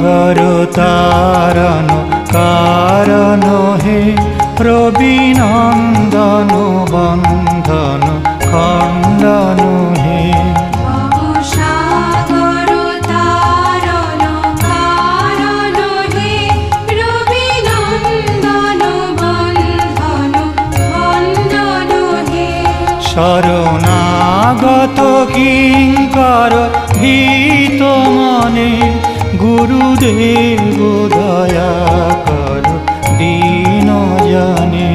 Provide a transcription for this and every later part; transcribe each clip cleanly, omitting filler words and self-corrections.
সাগর তারণ কারণ হে রবিনন্দন বন্ধন খণ্ডন হে। সাগর তারণ কারণ হে রবিনন্দন বন্ধন খণ্ডন হে। শরণাগত কিঙ্কর ভীত মনে গুরুদেব দয়া কর দীন জনে।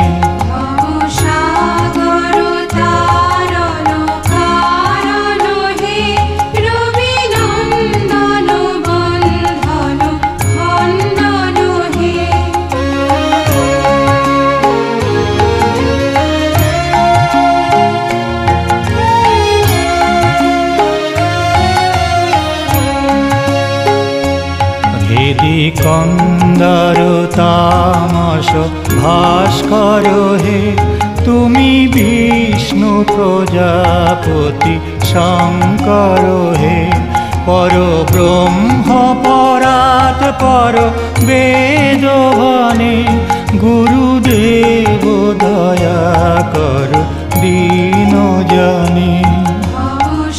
সাগর তারণ কারণ হে রবিনন্দন বন্ধন খণ্ডন হে। ভেদি কন্দর তামস ভাস্কর হে তুমি বিষ্ণু প্রজাপতি শঙ্কর হে। পর ব্রহ্ম পরাৎ পর বেদবনে গুরুদেব দয়া কর দীন জনে।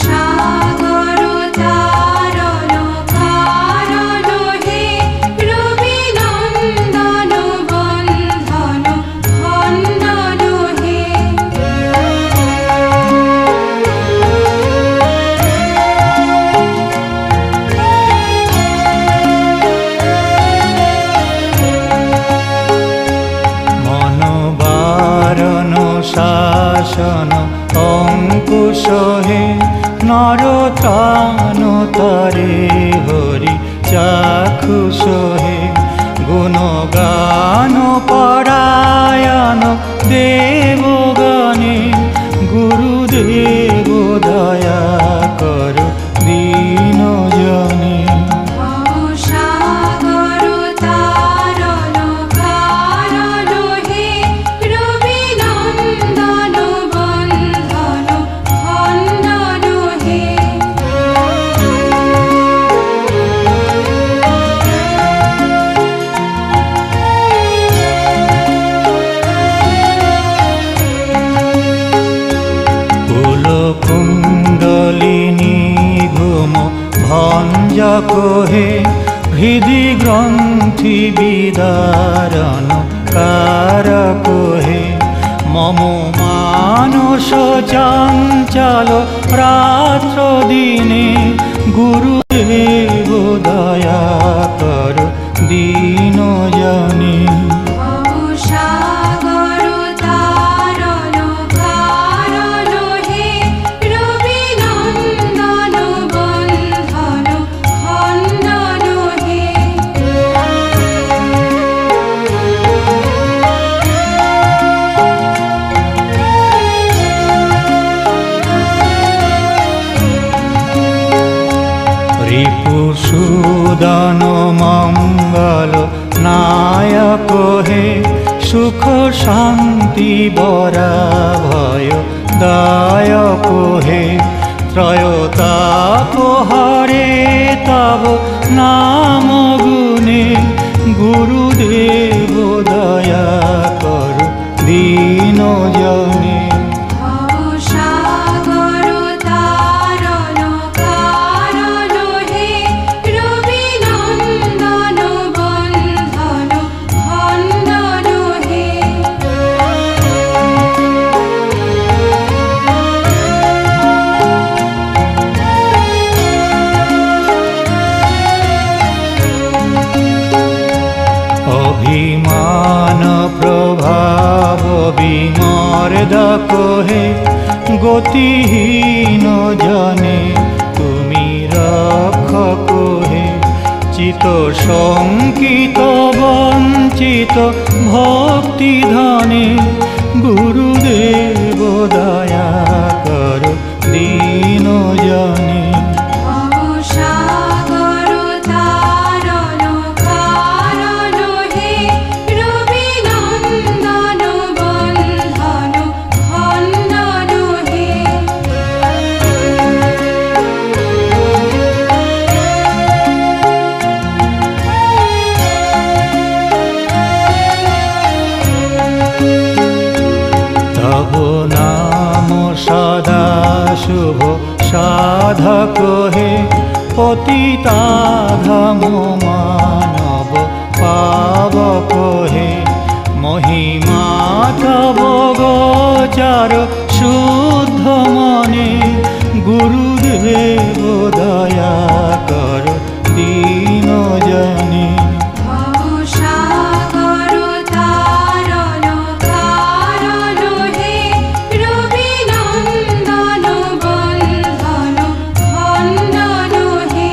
সাগর তারণ কারণ হে রবিনন্দন বন্ধন খণ্ডন হে। মনবারণ শাসন অঙ্কুশ হে নরতান তরে হরি চাক্ষুষ হে। গুণগান পরায়ণ দেবগণে গুরুদেব দয়া কর দীন জনে। সাগর তারণ কারণ হে রবিনন্দন বন্ধন খণ্ডন হে। কুণ্ডলিনী ঘুম ভঞ্জক হে হৃদি গ্রন্থি বিদারণ কারক হে। মম মানস চঞ্চল রাত্র দিনে গুরুদেব দয়া কর দীন জনে। সাগর তারণ কারণ হে রবিনন্দন বন্ধন খণ্ডন হে। রিপুসূদন মঙ্গল নায়ক হে সুখ শান্তি বরা ভয় দায়ক হে। ত্রয়তাপ হরে তব নাম গুণে গুরুদেব দয়া কর দীন জনে। সাগর তারণ কারণ হে রবিনন্দন বন্ধন খণ্ডন হে। অভিমান প্রভাব বিমর্দক হে গতিহীন জনে তুমি রক্ষক হে। চিত শঙ্কিত বঞ্চিত ভক্তি ধনে গুরুদেব দয়া কর দীন জনে। সাগর তারণ কারণ হে রবিনন্দন বন্ধন খণ্ডন হে। সাধকহে পতিতাধম মানব পাবকহে মহিমা তব গোচার শুদ্ধ মনে গুরুদেব দয়া কর দীন জনে ভবসাগর তারণ কারণ হে রবি নন্দন বন্ধন খণ্ডন হে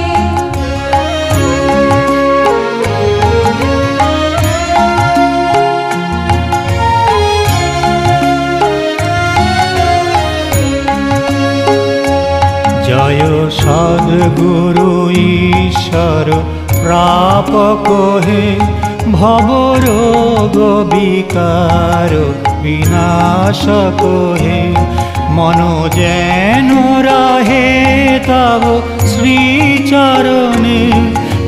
জয় সদ্গুরু ঈশ্বর প্রাপক হে ভবরোগ বিকার বিনাশক হে মন যেন রাহে তব শ্রীচরণে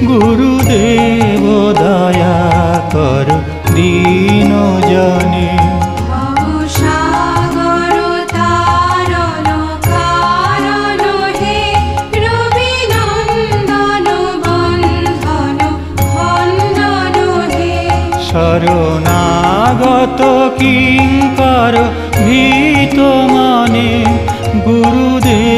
গুরুদেব দয়া কর দীন জনে ভবসাগর তারণ কারণ হে রবি নন্দন বন্ধন খণ্ডন হে শরণাগত কিঙ্কর ভীত মনে গুরুদেব